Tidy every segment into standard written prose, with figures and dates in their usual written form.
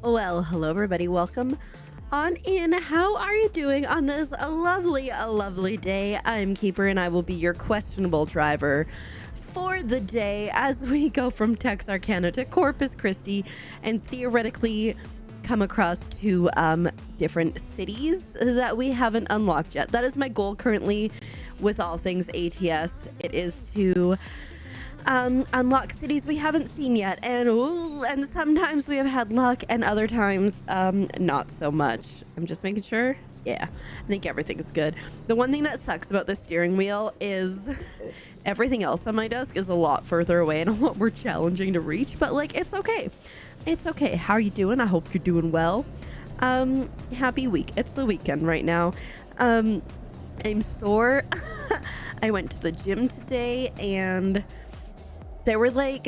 Well, hello everybody. Welcome on in. How are you doing on this lovely day? I'm Keeper and I will be your questionable driver for the day as we go from Texarkana to Corpus Christie and theoretically come across two different cities that we haven't unlocked yet. That is my goal currently with all things ATS. It is to unlock cities we haven't seen yet, and sometimes we have had luck and other times not so much. I'm just making sure. Yeah, I think everything's good. The one thing that sucks about the steering wheel is everything else on my desk is a lot further away and a lot more challenging to reach, but like it's okay. It's okay. How are you doing? I hope you're doing well. Happy week. It's the weekend right now. I'm sore. I went to the gym today and they were like,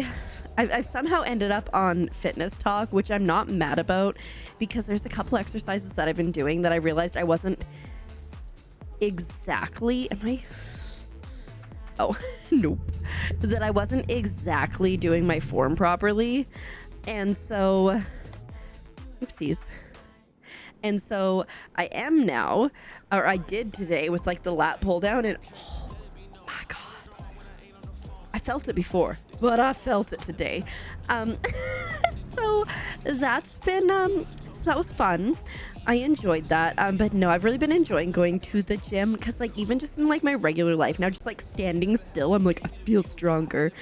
I've somehow ended up on Fitness Talk, which I'm not mad about because there's a couple exercises that I've been doing that I realized I wasn't exactly, nope, that I wasn't exactly doing my form properly. And so, oopsies. And so I am now, or I did today with like the lat pull down and oh my God. I felt it before, but I felt it today. So that's been, so that was fun. I enjoyed that. But no, I've really been enjoying going to the gym because like even just in like my regular life now, just like standing still, I'm like, I feel stronger.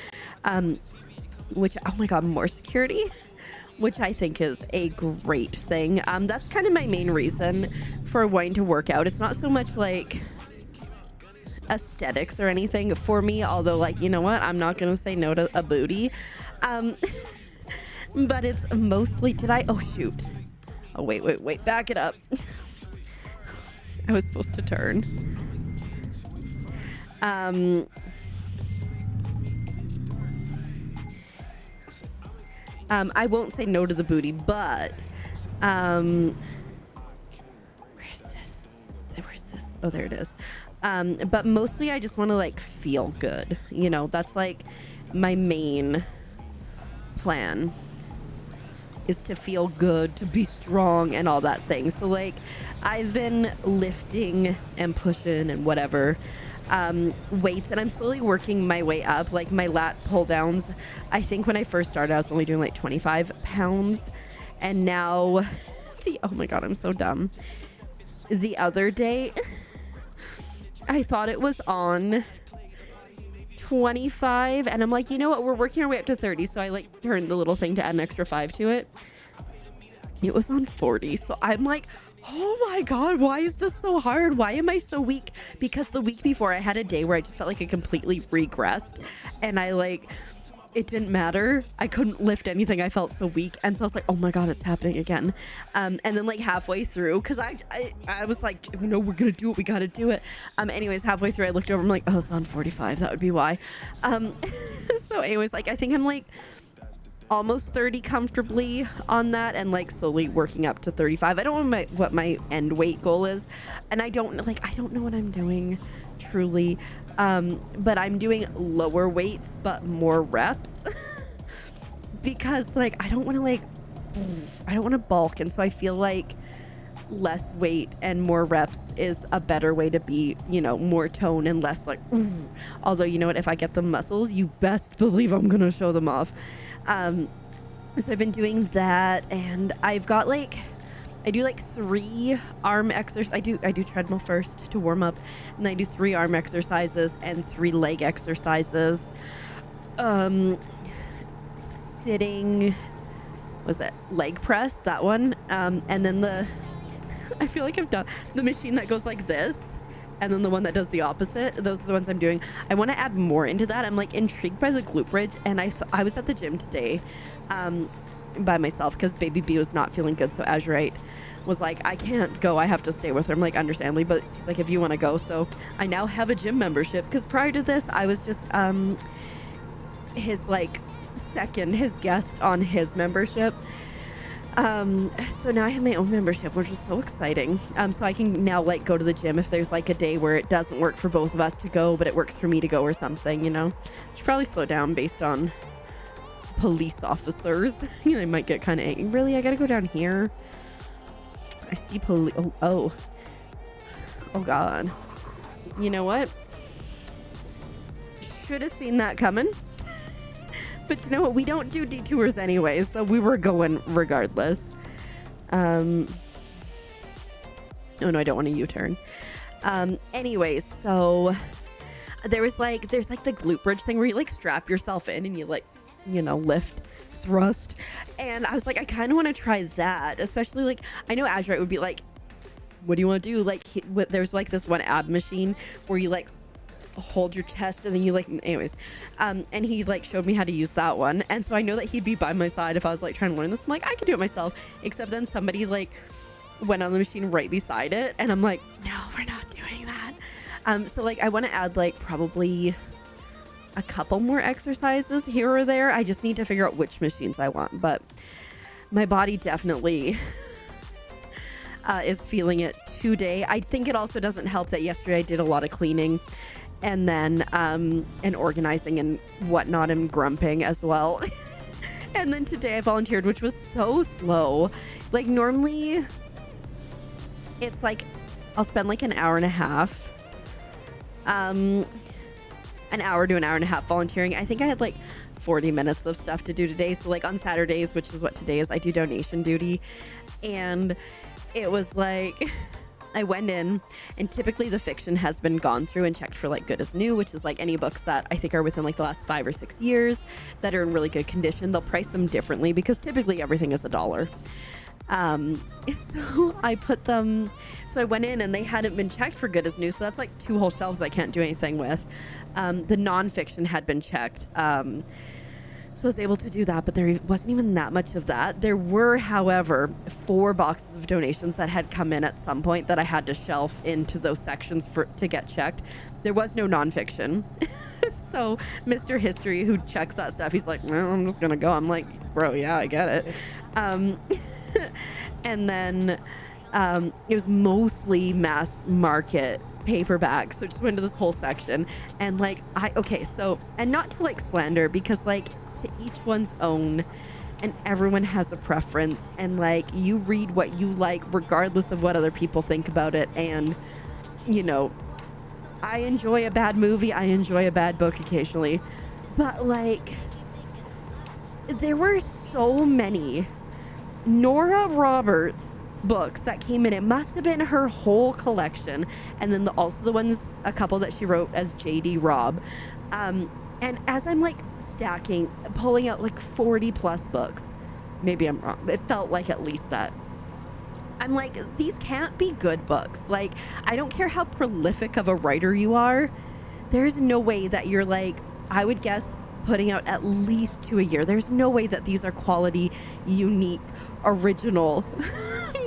Which, oh my God, more security, which I think is a great thing. That's kind of my main reason for wanting to work out. It's not so much like aesthetics or anything for me, although like, you know what, I'm not gonna say no to a booty, but it's mostly oh shoot, oh wait, back it up. I was supposed to turn. I won't say no to the booty, but where's this? Oh, there it is. But mostly I just want to like feel good, you know. That's like my main plan, is to feel good, to be strong and all that thing. So like I've been lifting and pushing and whatever weights, and I'm slowly working my way up. Like my lat pull downs, I think when I first started I was only doing like 25 pounds, and now oh my God, I'm so dumb. The other day I thought it was on 25 and I'm like, you know what, we're working our way up to 30, so I like turned the little thing to add an extra 5 to it. It was on 40, so I'm like, oh my God, why is this so hard? Why am I so weak? Because the week before I had a day where I just felt like I completely regressed and I like, it didn't matter. I couldn't lift anything. I felt so weak. And so I was like, oh my God, it's happening again. And then like halfway through, because I was like, no, we're going to do it. We got to do it. Anyways, halfway through, I looked over. I'm like, oh, it's on 45. That would be why. So anyways, like, I think I'm like almost 30 comfortably on that and like slowly working up to 35. I don't know what my end weight goal is. And I don't know what I'm doing truly. But I'm doing lower weights but more reps because like I don't want to bulk, and so I feel like less weight and more reps is a better way to be, you know, more tone and less like although you know what, if I get the muscles, you best believe I'm gonna show them off. So I've been doing that, and I've got like I do like 3 arm exercises. I do treadmill first to warm up, and I do 3 arm exercises and 3 leg exercises. Sitting, was it leg press, that one, and then I feel like I've done the machine that goes like this, and then the one that does the opposite. Those are the ones I'm doing. I want to add more into that. I'm like intrigued by the glute bridge, and I was at the gym today by myself because baby B was not feeling good, so Azurite was like, I can't go, I have to stay with her. I'm like, understandably, but he's like, if you want to go. So I now have a gym membership, because prior to this I was just his guest on his membership. So now I have my own membership, which is so exciting. So I can now like go to the gym if there's like a day where it doesn't work for both of us to go, but it works for me to go or something, you know. Should probably slow down based on police officers. They might get kind of angry. Really, I gotta go down here. I see police. Oh God. You know what? Should have seen that coming. But you know what? We don't do detours anyway, so we were going regardless. Oh no, I don't want a U-turn. Anyways, so there's like the glute bridge thing where you like strap yourself in and you like, you know, lift, thrust. And I was like, I kind of want to try that, especially like, I know Azurite would be like, what do you want to do? Like, there's like this one ab machine where you like hold your chest and then you like, anyways. And he like showed me how to use that one. And so I know that he'd be by my side if I was like trying to learn this. I'm like, I can do it myself. Except then somebody like went on the machine right beside it. And I'm like, no, we're not doing that. So like, I want to add like probably a couple more exercises here or there. I just need to figure out which machines I want. But my body definitely is feeling it today. I think it also doesn't help that yesterday I did a lot of cleaning and then and organizing and whatnot and grumping as well. And then today I volunteered, which was so slow. Like normally it's like I'll spend like an hour and a half an hour to an hour and a half volunteering. I think I had like 40 minutes of stuff to do today. So like on Saturdays, which is what today is, I do donation duty. And it was like I went in and typically the fiction has been gone through and checked for like good as new, which is like any books that I think are within like the last 5 or 6 years that are in really good condition. They'll price them differently because typically everything is $1. So I put them, so I went in and they hadn't been checked for good as new. So that's like 2 whole shelves I can't do anything with. The nonfiction had been checked. So I was able to do that, but there wasn't even that much of that. There were, however, 4 boxes of donations that had come in at some point that I had to shelf into those sections to get checked. There was no nonfiction. So Mr. History, who checks that stuff, he's like, well, I'm just going to go. I'm like, bro, yeah, I get it. And then it was mostly mass market paperback, so it just went to this whole section. And like and not to like slander, because like to each one's own and everyone has a preference, and like you read what you like regardless of what other people think about it. And you know, I enjoy a bad movie, I enjoy a bad book occasionally, but like there were so many Nora Roberts books that came in. It must have been her whole collection, and then also the ones, a couple that she wrote as JD Robb. And as I'm like stacking, pulling out like 40 plus books, maybe I'm wrong, it felt like at least that, I'm like, these can't be good books. Like, I don't care how prolific of a writer you are, there's no way that you're like, I would guess putting out at least 2 a year. There's no way that these are quality, unique, original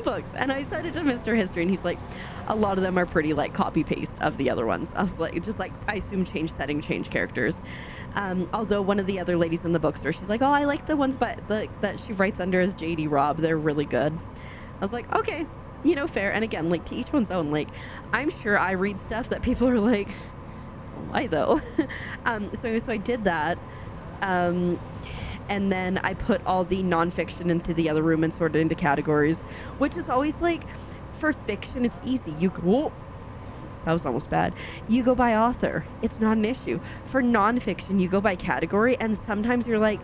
books. And I said it to Mr. History, and he's like, a lot of them are pretty like copy paste of the other ones. I was like, just like, I assume change setting, change characters. Although one of the other ladies in the bookstore, she's like, oh, I like the ones that she writes under as JD Robb. They're really good. I was like, okay, you know, fair. And again, like, to each one's own. Like, I'm sure I read stuff that people are like, why though? So I did that. And then I put all the nonfiction into the other room and sorted into categories, which is always like, for fiction, it's easy. You go, whoa, that was almost bad. You go by author. It's not an issue. For nonfiction, you go by category, and sometimes you're like,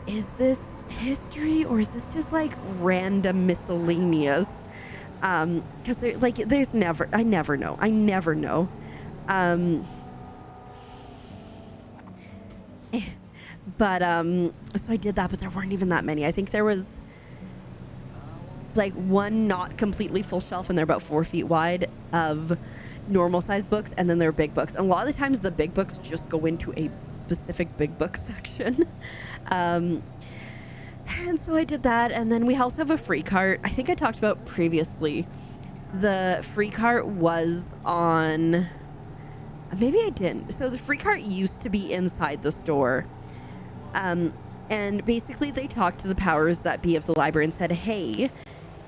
is this history or is this just like random miscellaneous? Because I never know. But so I did that, but there weren't even that many. I think there was like one not completely full shelf, and they're about 4 feet wide of normal size books, and then there are big books. And a lot of the times the big books just go into a specific big book section. And so I did that, and then we also have a free cart. I think I talked about previously. The free cart was on, maybe I didn't. So the free cart used to be inside the store. And basically they talked to the powers that be of the library and said, hey,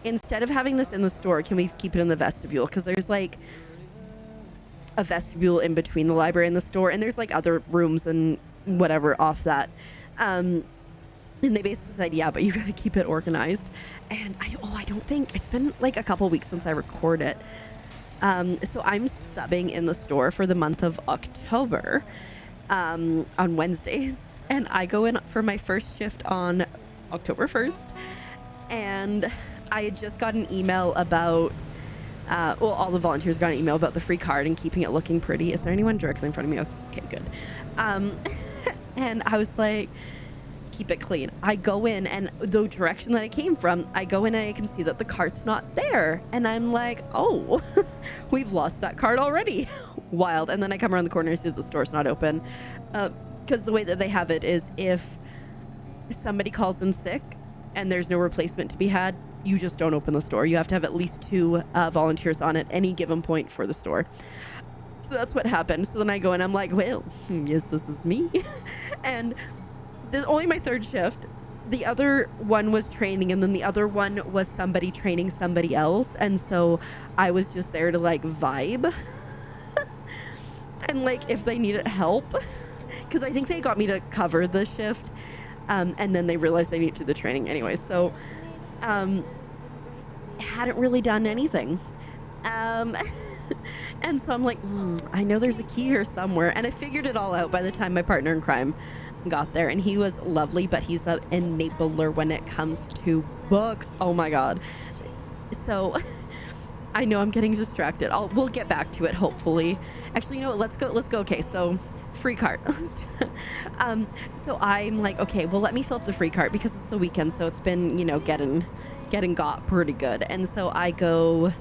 instead of having this in the store, can we keep it in the vestibule? Because there's like a vestibule in between the library and the store, and there's like other rooms and whatever off that. And they basically said, yeah, but you gotta keep it organized. And I don't think it's been like a couple weeks since I record it. So I'm subbing in the store for the month of October on Wednesdays, and I go in for my first shift on October 1st. And I had just got an email about all the volunteers got an email about the free card and keeping it looking pretty. Is there anyone directly in front of me? Okay, good. And I was like, keep it clean. I go in, and the direction that I came from, I go in and I can see that the cart's not there. And I'm like, oh, we've lost that cart already. Wild. And then I come around the corner and see that the store's not open. Because the way that they have it is if somebody calls in sick and there's no replacement to be had, you just don't open the store. You have to have at least 2 volunteers on at any given point for the store. So that's what happened. So then I go and I'm like, well, yes, this is me. And only my 3rd shift. The other one was training, and then the other one was somebody training somebody else. And so I was just there to like vibe. And like if they needed help, because I think they got me to cover the shift. And then they realized they needed to do the training anyway. So hadn't really done anything. And so I'm like, I know there's a key here somewhere. And I figured it all out by the time my partner in crime got there. And he was lovely, but he's an enabler when it comes to books. Oh my God. So I know I'm getting distracted. We'll get back to it, hopefully. Actually, you know what? Let's go. Okay, so free cart. So I'm like, okay, well, let me fill up the free cart because it's the weekend. So it's been, getting got pretty good. And so I go,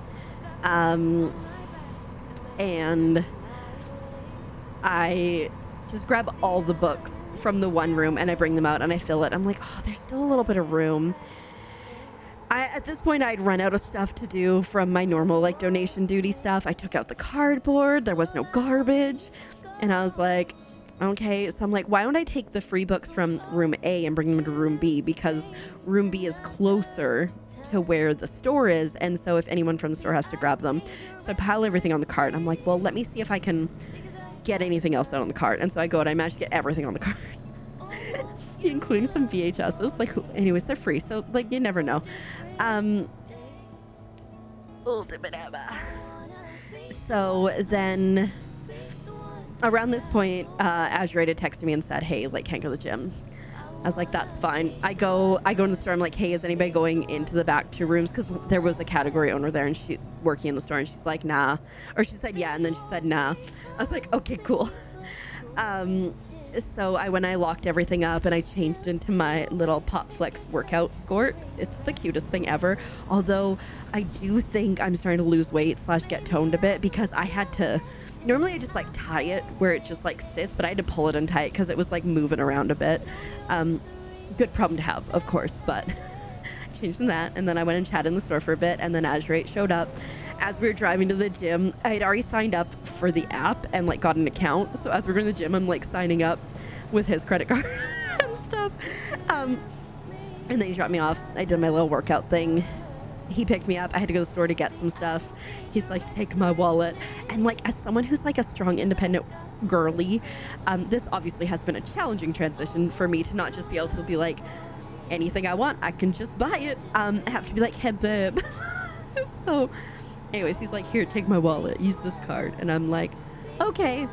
and I just grab all the books from the one room and I bring them out and I fill it. I'm like, oh, there's still a little bit of room. At this point, I'd run out of stuff to do from my normal like donation duty stuff. I took out the cardboard. There was no garbage. And I was like, okay. So I'm like, why don't I take the free books from room A and bring them to room B? Because room B is closer to where the store is. And so if anyone from the store has to grab them. So I pile everything on the cart. I'm like, well, let me see if I can get anything else out on the cart. And so I go and I managed to get everything on the cart. Including some VHSs. Like, anyways, they're free. So, like, you never know. So then around this point, Azure had texted me and said, hey, like, can't go to the gym. I was like, that's fine. I go in the store. I'm like, hey, is anybody going into the back 2 rooms? Because there was a category owner there and she working in the store, and she's like, nah. Or she said, yeah. And then she said, nah. I was like, okay, cool. So I locked everything up and I changed into my little Pop Flex workout skirt. It's the cutest thing ever. Although I do think I'm starting to lose weight / get toned a bit because I had to, normally I just like tie it where it just like sits, but I had to pull it and tie it because it was like moving around a bit. Good problem to have, of course, but I changed in that. And then I went and chatted in the store for a bit, and then Azure showed up. As we were driving to the gym, I had already signed up for the app and like got an account. So as we're going to the gym, I'm like signing up with his credit card and stuff. And then he dropped me off. I did my little workout thing. He picked me up. I had to go to the store to get some stuff. He's like, take my wallet. And like, as someone who's like a strong, independent girly, this obviously has been a challenging transition for me to not just be able to be like, anything I want, I can just buy it. I have to be like, hey, babe. So anyways, he's like, here, take my wallet, use this card. And I'm like, okay.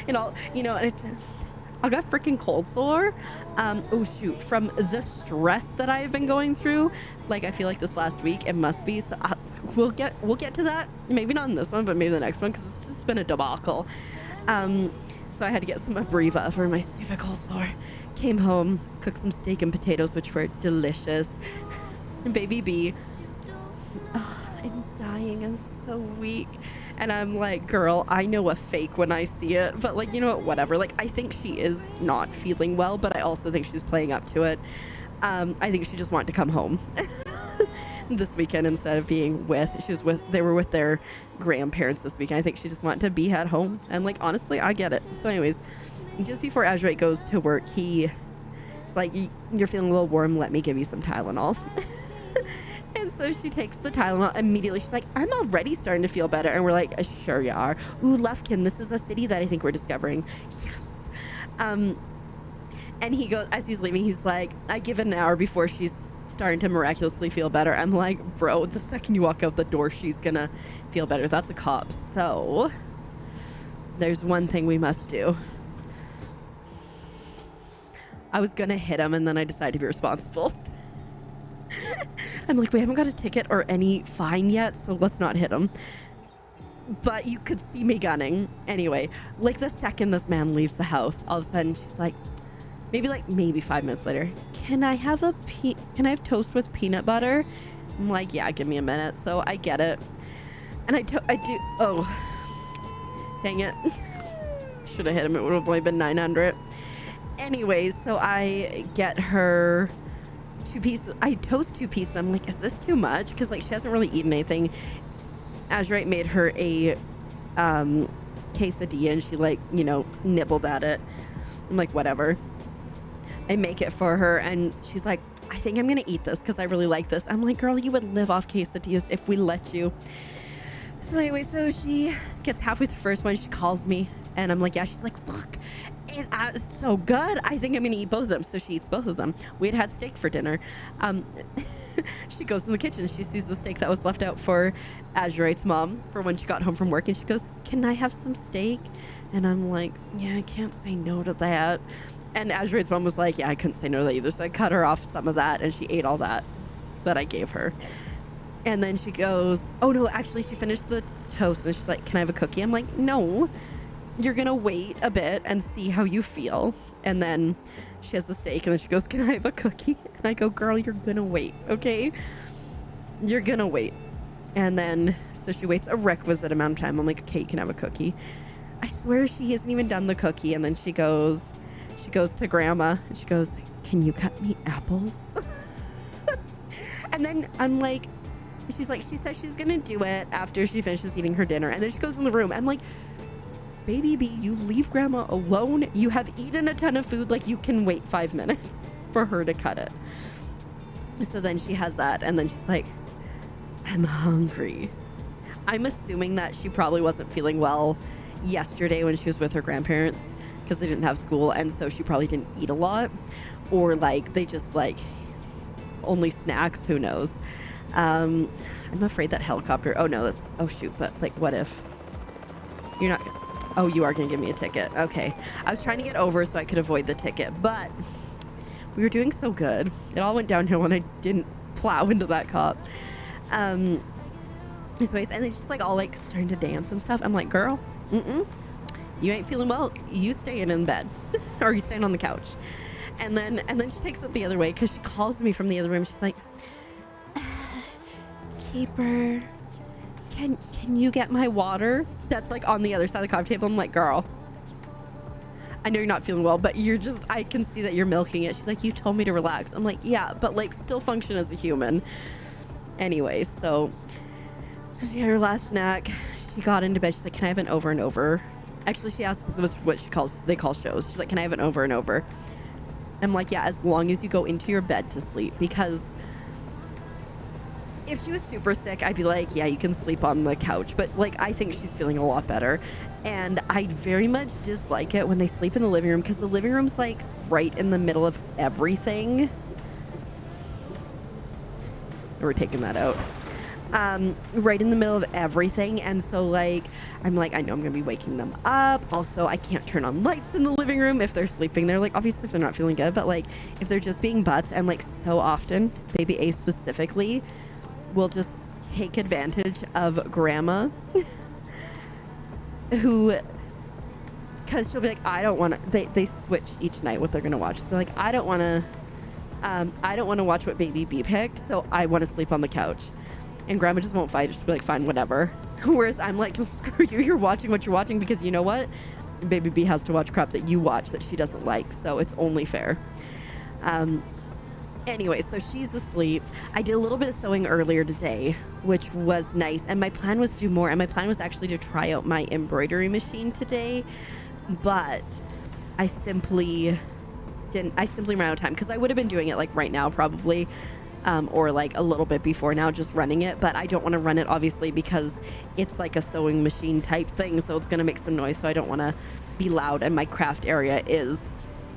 And I got freaking cold sore. Oh shoot, from the stress that I've been going through. Like, I feel like this last week, it must be. So we'll get to that. Maybe not in this one, but maybe the next one, because it's just been a debacle. So I had to get some Abreva for my stupid cold sore. Came home, cooked some steak and potatoes, which were delicious. And baby B, I'm dying. I'm so weak. And I'm like, girl, I know a fake when I see it. But like, you know what, whatever. Like, I think she is not feeling well, but I also think she's playing up to it. I think she just wanted to come home this weekend instead of being they were with their grandparents this weekend. I think she just wanted to be at home. And like, honestly, I get it. So anyways, just before Azure goes to work, it's like, you're feeling a little warm. Let me give you some Tylenol. And so she takes the Tylenol immediately. She's like, I'm already starting to feel better. And we're like, sure you are. Ooh, Lufkin, this is a city that I think we're discovering. Yes. And he goes, as he's leaving, he's like, I give it an hour before she's starting to miraculously feel better. I'm like, bro, the second you walk out the door, she's gonna feel better. That's a cop. So there's one thing we must do. I was gonna hit him, and then I decided to be responsible. I'm like, we haven't got a ticket or any fine yet, so let's not hit him. But you could see me gunning. Anyway, like the second this man leaves the house, all of a sudden she's like, maybe 5 minutes later, can I have toast with peanut butter? I'm like, yeah, give me a minute. So I get it. And I do, oh, dang it. Should have hit him. It would have only been 900. Anyways, so I get her 2 pieces. I toast 2 pieces. I'm like, is this too much? Because like she hasn't really eaten anything. Azurite made her a quesadilla, and she like, you know, nibbled at it. I'm like, whatever. I make it for her, and she's like, I think I'm gonna eat this because I really like this. I'm like, girl, you would live off quesadillas if we let you. So anyway, so she gets halfway through the first one. She calls me, and I'm like, yeah. She's like, look, it's so good. I think I'm gonna eat both of them. So she eats both of them. We had steak for dinner. She goes in the kitchen. She sees the steak that was left out for Azurite's mom for when she got home from work, and she goes, can I have some steak? And I'm like, yeah, I can't say no to that. And Azurite's mom was like, yeah, I couldn't say no to that either. So I cut her off some of that, and she ate all that I gave her. And then she goes, oh no, actually she finished the toast, and she's like, can I have a cookie? I'm like, no, you're gonna wait a bit and see how you feel. And then she has the steak, and then she goes, can I have a cookie? And I go, girl, you're gonna wait, okay? You're gonna wait. And then, so she waits a requisite amount of time. I'm like, okay, you can have a cookie. I swear she hasn't even done the cookie. And then she goes to grandma, and she goes, can you cut me apples? And then I'm like, she's like, she says she's gonna do it after she finishes eating her dinner. And then she goes in the room. I'm like, baby B, you leave grandma alone. You have eaten a ton of food. Like, you can wait 5 minutes for her to cut it. So then she has that, and then she's like, I'm hungry. I'm assuming that she probably wasn't feeling well yesterday when she was with her grandparents because they didn't have school, and so she probably didn't eat a lot, or like they just like only snacks, who knows. I'm afraid that helicopter, oh shoot, but like what if you're not, oh, you are gonna give me a ticket. Okay, I was trying to get over so I could avoid the ticket, but we were doing so good. It all went downhill when I didn't plow into that cop. Anyways, and then she's like all like starting to dance and stuff. I'm like, girl, you ain't feeling well. You staying in bed, or you staying on the couch. And then she takes it the other way because she calls me from the other room. She's like, Keeper, can you get my water? That's like on the other side of the coffee table. I'm like, girl, I know you're not feeling well, but you're just, I can see that you're milking it. She's like, you told me to relax. I'm like, yeah, but like still function as a human. Anyway, so she had her last snack. She got into bed. She's like, can I have an over and over? Actually, she asked what they call shows. She's like, can I have an over and over? I'm like, yeah, as long as you go into your bed to sleep. Because if she was super sick, I'd be like, yeah, you can sleep on the couch. But like, I think she's feeling a lot better. And I very much dislike it when they sleep in the living room, because the living room's like right in the middle of everything. We're taking that out. Right in the middle of everything. And so like, I'm like, I know I'm gonna be waking them up. Also, I can't turn on lights in the living room if they're sleeping there. Like, obviously if they're not feeling good, but like if they're just being butts, and like so often baby A specifically will just take advantage of grandma who, because she'll be like, I don't want to, they switch each night what they're gonna watch. They're like, I don't want to watch what baby B picked, so I want to sleep on the couch. And grandma just won't fight. She'll be like, fine, whatever. Whereas I'm like, well, screw you, you're watching what you're watching, because you know what? Baby B has to watch crap that you watch that she doesn't like, so it's only fair. Anyway, so she's asleep. I did a little bit of sewing earlier today, which was nice, and my plan was to do more, and my plan was actually to try out my embroidery machine today, but I simply ran out of time, because I would have been doing it like right now probably, or like a little bit before now, just running it, but I don't want to run it obviously because it's like a sewing machine type thing, so it's going to make some noise, so I don't want to be loud, and my craft area is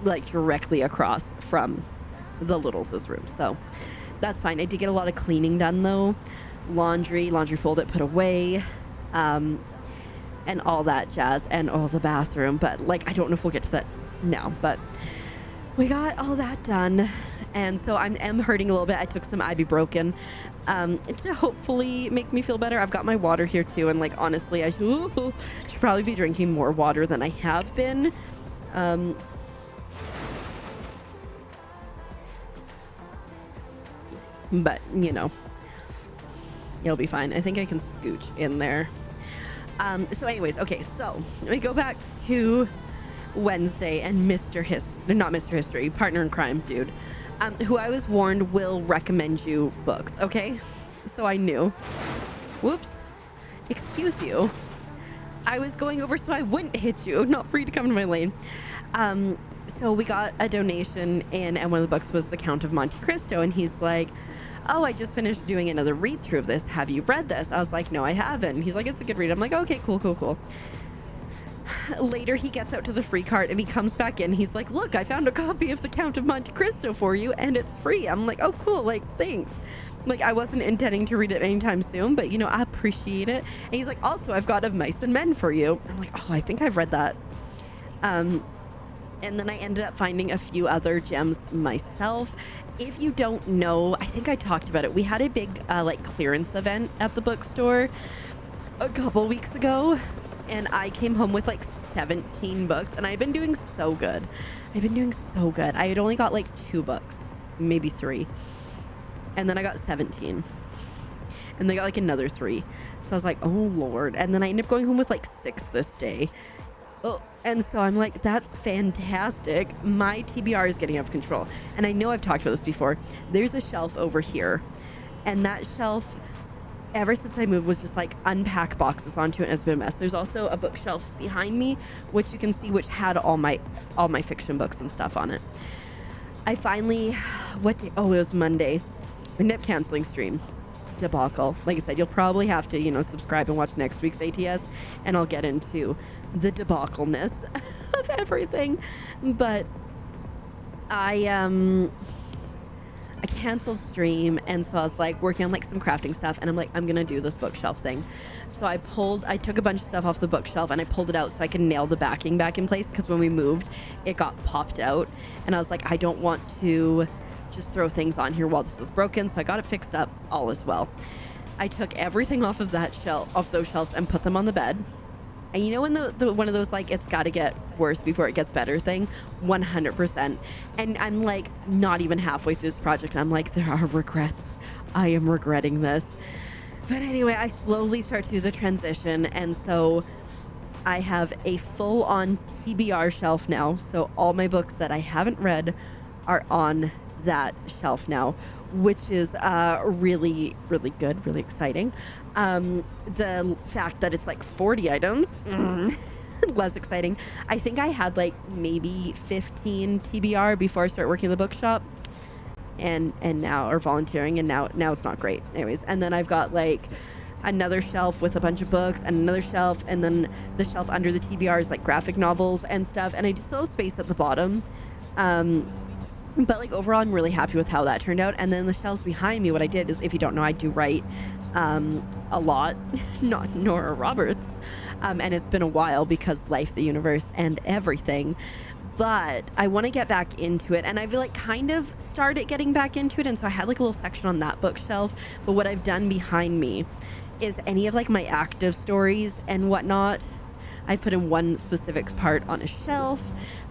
like directly across from the littles' room. So that's fine. I did get a lot of cleaning done though. Laundry fold it, put away, and all that jazz, and the bathroom. But like, I don't know if we'll get to that now, but we got all that done. And so I am hurting a little bit. I took some ibuprofen to hopefully make me feel better. I've got my water here too, and like, honestly, I should probably be drinking more water than I have been. But you know, it'll be fine. I think I can scooch in there. So anyways, okay, so we go back to Wednesday, and not Mr. History, partner in crime dude, who I was warned will recommend you books, okay? So I knew. Whoops. Excuse you. I was going over so I wouldn't hit you, not for you to come into my lane. So we got a donation, and one of the books was The Count of Monte Cristo, and he's like, oh, I just finished doing another read through of this. Have you read this? I was like, no, I haven't. He's like, it's a good read. I'm like, okay, cool. Later, he gets out to the free cart and he comes back in. He's like, look, I found a copy of The Count of Monte Cristo for you and it's free. I'm like, oh, cool. Like, thanks. Like, I wasn't intending to read it anytime soon, but you know, I appreciate it. And he's like, also, I've got Of Mice and Men for you. I'm like, oh, I think I've read that. And then I ended up finding a few other gems myself. If you don't know, I think I talked about it. We had a big like clearance event at the bookstore a couple weeks ago, and I came home with like 17 books, and I've been doing so good. I had only got like 2 books, maybe 3, and then I got 17, and they got like another 3. So I was like, oh Lord. And then I ended up going home with like 6 this day. Oh, and so I'm like, that's fantastic. My TBR is getting out of control. And I know I've talked about this before. There's a shelf over here. And that shelf, ever since I moved, was just like unpack boxes onto it, and it's been a mess. There's also a bookshelf behind me, which you can see, which had all my fiction books and stuff on it. I finally, what day? Oh, it was Monday. I ended up canceling stream. Debacle. Like I said, you'll probably have to, you know, subscribe and watch next week's ATS, and I'll get into the debacleness of everything. But I canceled stream, and so I was like working on like some crafting stuff, and I'm like, I'm gonna do this bookshelf thing. So I took a bunch of stuff off the bookshelf and I pulled it out so I could nail the backing back in place, because when we moved it got popped out, and I was like, I don't want to just throw things on here while this is broken. So I got it fixed up, all is well. I took everything off of those shelves and put them on the bed. And you know, when the one of those like, it's got to get worse before it gets better thing, 100%. And I'm like not even halfway through this project, I'm like, there are regrets. I am regretting this. But anyway, I slowly start to do the transition, and so I have a full-on TBR shelf now. So all my books that I haven't read are on that shelf now, which is really, really good, really exciting. The fact that it's like 40 items, less exciting. I think I had like maybe 15 TBR before I started working in the bookshop, and now, or volunteering, and now it's not great. Anyways, and then I've got like another shelf with a bunch of books, and another shelf, and then the shelf under the TBR is like graphic novels and stuff, and I still have space at the bottom. But like overall, I'm really happy with how that turned out. And then the shelves behind me, what I did is, if you don't know, I do write a lot, not Nora Roberts, and it's been a while because life, the universe, and everything. But I want to get back into it, and I've like kind of started getting back into it, and so I had like a little section on that bookshelf. But what I've done behind me is any of like my active stories and whatnot, I put in one specific part on a shelf.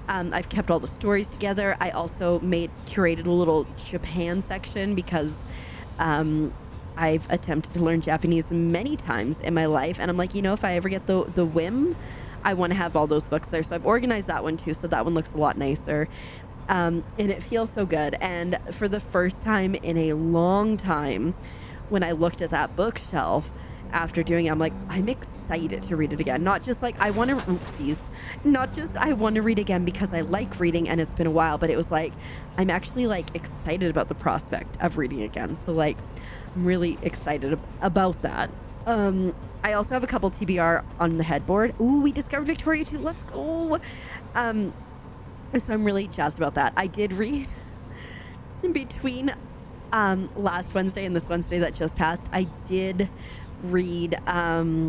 I've kept all the stories together. I also curated a little Japan section, because I've attempted to learn Japanese many times in my life, and I'm like, you know, if I ever get the whim, I want to have all those books there. So I've organized that one too, so that one looks a lot nicer, and it feels so good. And for the first time in a long time, when I looked at that bookshelf after doing it, I'm like, I'm excited to read it again. Not just like I want to read again because I like reading and it's been a while, but it was like, I'm actually like excited about the prospect of reading again. So like, I'm really excited about that. I also have a couple TBR on the headboard. Ooh, we discovered Victoria too. Let's go. So I'm really jazzed about that. I did read between last Wednesday and this Wednesday that just passed. I did read Of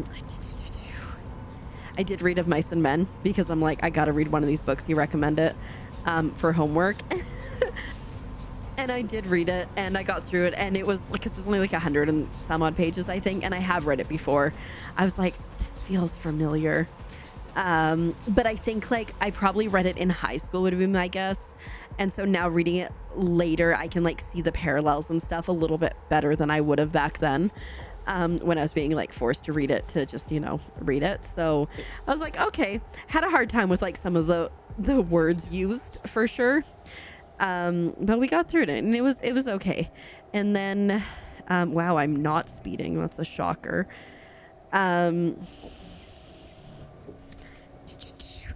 Mice and Men, because I'm like, I gotta read one of these books. You recommend it for homework. And I did read it, and I got through it, and it was like, because there's only like 100 and some odd pages, I think, and I have read it before. I was like, this feels familiar. But I think like I probably read it in high school would have been my guess. And so now reading it later, I can like see the parallels and stuff a little bit better than I would have back then. When I was being like forced to read it, to just, read it. So I was like, okay, had a hard time with like some of the words used for sure. But we got through it, and it was okay. And then, wow, I'm not speeding. That's a shocker.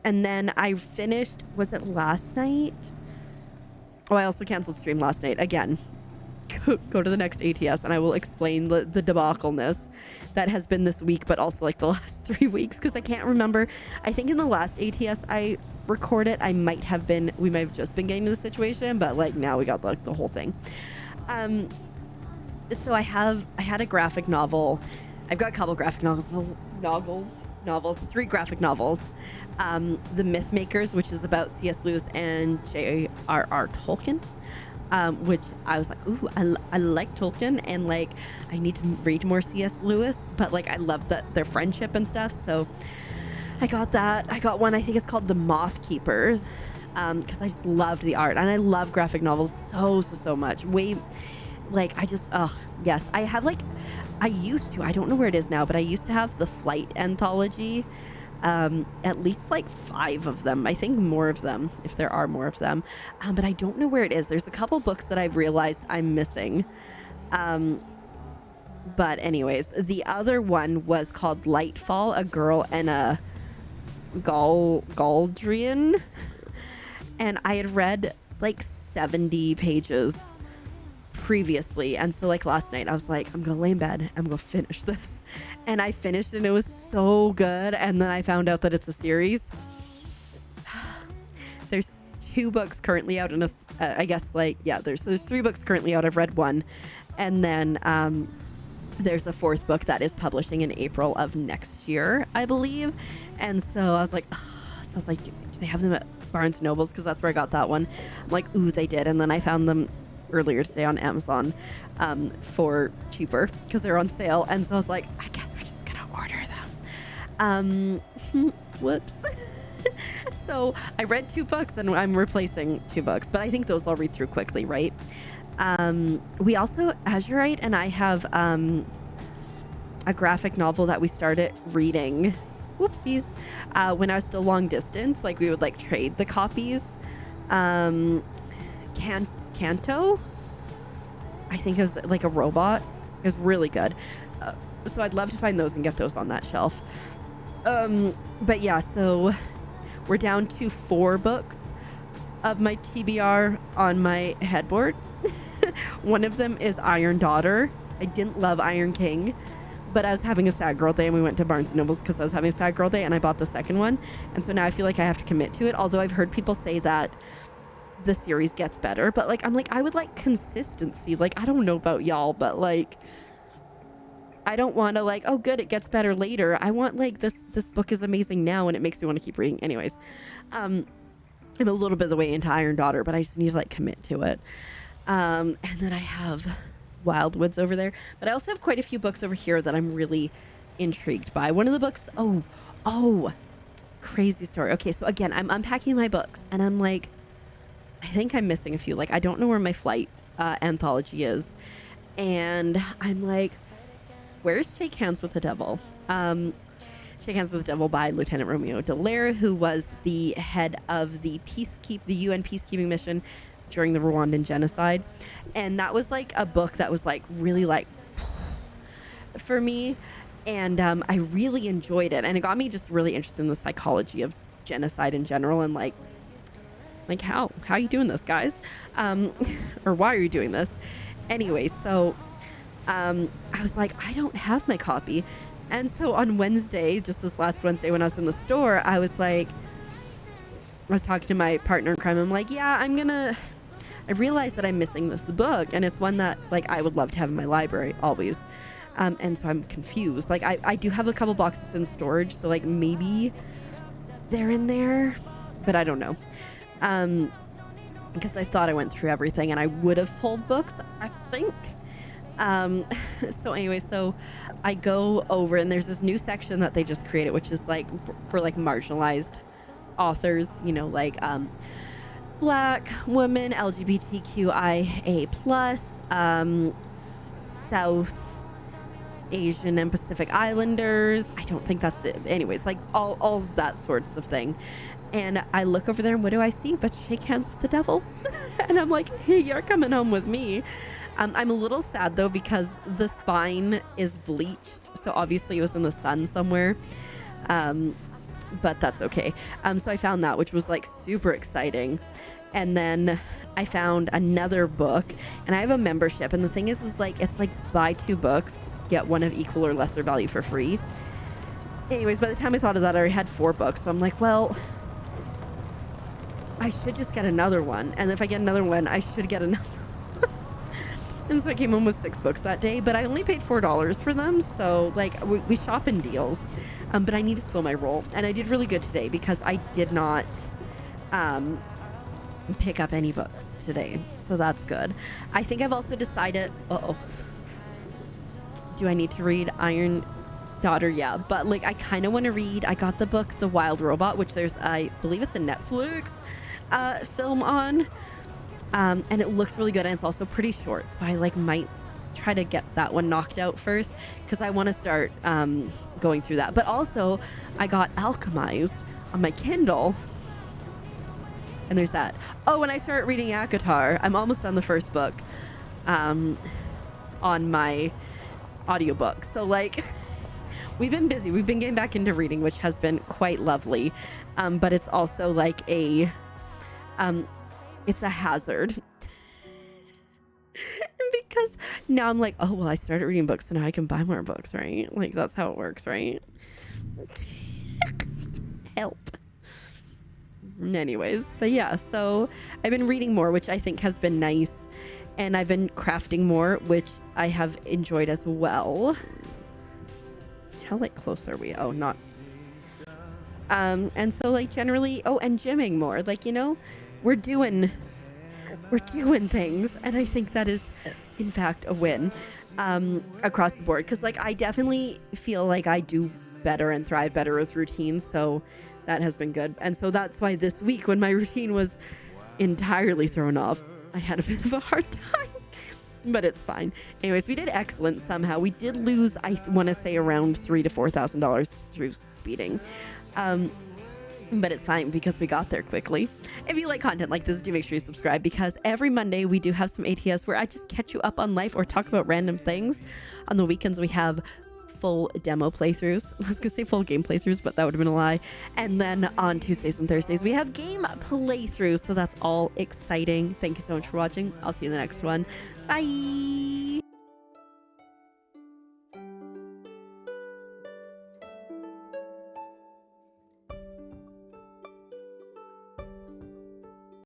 And then I finished, was it last night? Oh, I also canceled stream last night. Again, go to the next ATS and I will explain the debacleness that has been this week, but also like the last 3 weeks, because I can't remember. I think in the last ATS I recorded, we might have just been getting to the situation, but like now we got like the whole thing. So I had a graphic novel. I've got a couple graphic novels, 3 graphic novels. The Myth Makers, which is about C.S. Lewis and J.R.R. Tolkien, which I was like, ooh, I like Tolkien, and like I need to read more C.S. Lewis, but like I love their friendship and stuff. So I got that. I got one, I think it's called The Moth Keepers, because I just loved the art, and I love graphic novels so much. Yes, I have like, I don't know where it is now, but I used to have the Flight anthology, at least like 5 of them, I think more of them, if there are more of them, but I don't know where it is. There's a couple books that I've realized I'm missing, but anyways, the other one was called Lightfall, A Girl and a Galdrian, and I had read like 70 pages previously, and so like last night I was like, I'm gonna lay in bed, I'm gonna finish this, and I finished, and it was so good. And then I found out that it's a series. There's 2 books currently out, and there's 3 books currently out. I've read 1, and then there's a 4th book that is publishing in April of next year, I believe. And so I was like, do they have them at Barnes & Nobles? Because that's where I got that one. I'm like, ooh, they did. And then I found them earlier today on Amazon for cheaper, because they're on sale. And so I was like, I guess we're just gonna order them. Whoops. So I read 2 books, and I'm replacing 2 books, but I think those I'll read through quickly, right? We also, Azurite and I have a graphic novel that we started reading, whoopsies, when I was still long distance. Like we would like trade the copies. Kanto, I think it was like a robot. It was really good. So I'd love to find those and get those on that shelf. But yeah, so we're down to 4 books of my TBR on my headboard. One of them is Iron Daughter. I didn't love Iron King, but I was having a sad girl day, and we went to Barnes & Nobles because I was having a sad girl day, and I bought the second one. And so now I feel like I have to commit to it, although I've heard people say that the series gets better, but like I'm like, I would like consistency. Like I don't know about y'all, but like I don't want to like, oh good, it gets better later. I want like this book is amazing now, and it makes me want to keep reading. Anyways, I'm a little bit of the way into Iron Daughter, but I just need to like commit to it. And then I have Wildwoods over there, but I also have quite a few books over here that I'm really intrigued by. One of the books, oh, crazy story. Okay, so again, I'm unpacking my books, and I'm like, I think I'm missing a few. Like, I don't know where my Flight anthology is. And I'm like, where's Shake Hands with the Devil? Shake Hands with the Devil by Lieutenant Romeo Dallaire, who was the head of the UN peacekeeping mission during the Rwandan genocide. And that was like a book that was like really like for me. And I really enjoyed it. And it got me just really interested in the psychology of genocide in general, and like how are you doing this, guys? Or why are you doing this? Anyway, so I was like, I don't have my copy. And so on Wednesday, just this last Wednesday when I was in the store, I was like, I was talking to my partner in crime. I'm like, yeah, I realized that I'm missing this book, and it's one that like I would love to have in my library always. And so I'm confused. Like I do have a couple boxes in storage, so like maybe they're in there, but I don't know. Because I thought I went through everything and I would have pulled books, I think. So anyway, so I go over and there's this new section that they just created, which is like for like marginalized authors, you know, like Black women, LGBTQIA+, South Asian and Pacific Islanders. I don't think that's it. Anyways, like all that sorts of thing. And I look over there and what do I see but Shake Hands with the Devil? And I'm like, hey, you're coming home with me. I'm a little sad though because the spine is bleached, so obviously it was in the sun somewhere. But that's okay. So I found that, which was like super exciting. And then I found another book, and I have a membership, and the thing is like it's like buy 2 books, get one of equal or lesser value for free. Anyways, by the time I thought of that, I already had 4 books, so I'm like, well, I should just get another one, and if I get another one, I should get another one. And so I came home with 6 books that day, but I only paid $4 for them, so like we shop in deals. But I need to slow my roll, and I did really good today because I did not pick up any books today, so that's good. I think I've also decided, do I need to read Iron Daughter? Yeah, but like I kind of want to read, I got the book The Wild Robot, which there's, I believe it's a Netflix film on, and it looks really good, and it's also pretty short, so I like might try to get that one knocked out first because I want to start going through that. But also I got Alchemized on my Kindle, and there's that. Oh, and I started reading ACOTAR. I'm almost on the first book on my audiobook. So like we've been busy. We've been getting back into reading, which has been quite lovely. But it's also like it's a hazard. Because now I'm like, oh, well, I started reading books, so now I can buy more books, right? Like that's how it works, right? Help. Anyways, but yeah, so I've been reading more, which I think has been nice, and I've been crafting more, which I have enjoyed as well. How like close are we? Oh, not. And so like generally, and gymming more. Like, you know, we're doing things, and I think that is in fact a win across the board, because like I definitely feel like I do better and thrive better with routines, so that has been good. And so that's why this week, when my routine was entirely thrown off, I had a bit of a hard time, but it's fine. Anyways, we did excellent somehow. We did lose, I want to say, around $3,000 to $4,000 through speeding. But it's fine because we got there quickly. If you like content like this, do make sure you subscribe, because every Monday we do have some ATS where I just catch you up on life or talk about random things. On the weekends we have full demo playthroughs. I was gonna say full game playthroughs, but that would have been a lie. And then on Tuesdays and Thursdays we have game playthroughs, so that's all exciting. Thank you so much for watching. I'll see you in the next one. Bye.